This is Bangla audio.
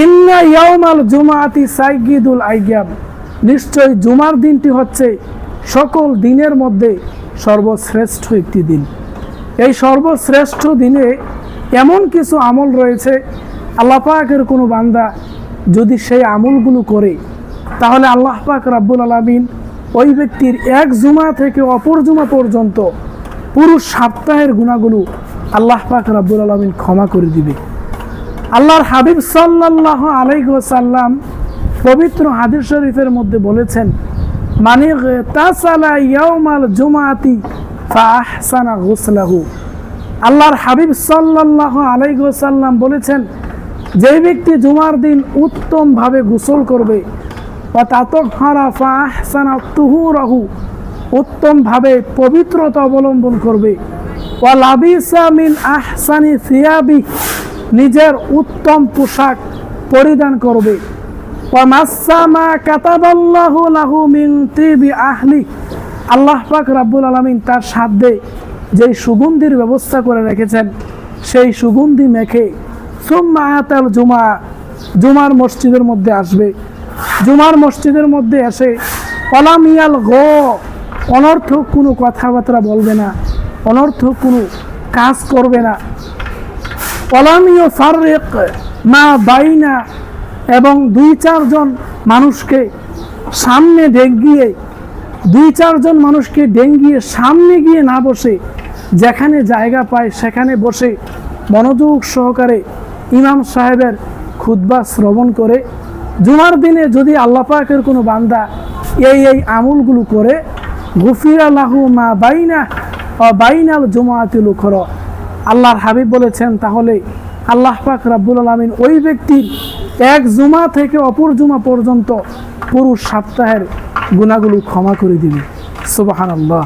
ইন্না ইয়াউমাল জুমাআতি সাইয়্যিদুল আইয়াম, নিশ্চয় জুমার দিনটি হচ্ছে সকল দিনের মধ্যে সর্বশ্রেষ্ঠ একটি দিন। এই সর্বশ্রেষ্ঠ দিনে এমন কিছু আমল রয়েছে, আল্লাহ পাকের কোনো বান্দা যদি সেই আমলগুলো করে তাহলে আল্লাহ পাক রাব্বুল আলামিন ওই ব্যক্তির এক জুমা থেকে অপর জুমা পর্যন্ত পুরো সপ্তাহের গুনাহগুলো আল্লাহ পাক রাব্বুল আলামিন ক্ষমা করে দিবে। আল্লাহর হাবিব সাল্লাল্লাহু আলাইহি ওয়াসাল্লাম পবিত্র হাদিস শরীফের মধ্যে বলেছেন, মানে তাসালা ইয়াউমাল জুমাআতি ফাআহসানা গুসলাহু। আল্লাহর হাবিব সাল্লাল্লাহু আলাইহি ওয়াসাল্লাম বলেছেন, যে ব্যক্তি জুমার দিন উত্তমভাবে গোসল করবে, ওয়া তাতাহহারা ফাআহসানা তুহুরাহু, উত্তমভাবে পবিত্রতা অবলম্বন করবে, ওয়া লাবিসা মিন আহসানি সিয়াবি, নিজের উত্তম পোশাক পরিধান করবে, ওয়া মাসসা মা কাতাবাল্লাহু লাহু মিন তিবি আহলি, আল্লাহ পাক রাব্বুল আলামিন তার সাধ্যে যেই সুগন্ধির ব্যবস্থা করে রেখেছেন সেই সুগন্ধি মেখে সুম্মা আতাল জুমা, জুমার মসজিদের মধ্যে আসবে। জুমার মসজিদের মধ্যে এসে অলামিয়াল গো, অনর্থক কোনো কথাবার্তা বলবে না, অনর্থক কোনো কাজ করবে না। অলামিয় ফাররিক মা বাইনা, এবং 2-4 মানুষকে সামনে ডেঙ্গিয়ে, 2-4 মানুষকে ডেঙ্গিয়ে সামনে গিয়ে না বসে যেখানে জায়গা পায় সেখানে বসে মনোযোগ সহকারে ইমাম সাহেবের খুতবা শ্রবণ করে। জুমার দিনে যদি আল্লাহ পাকের কোনো বান্দা এই আমলগুলো করে, গুফিরা লাহু মা বাইনা ওয়া বাইনাল জুমাআতিল উখরা, আল্লাহর হাবিব বলেছেন, তাহলে আল্লাহ পাক রাব্বুল আলামিন ওই ব্যক্তির এক জুমা থেকে অপর জুমা পর্যন্ত পুরো সপ্তাহের গুনাহগুলো ক্ষমা করে দিবে। সুবহানাল্লাহ।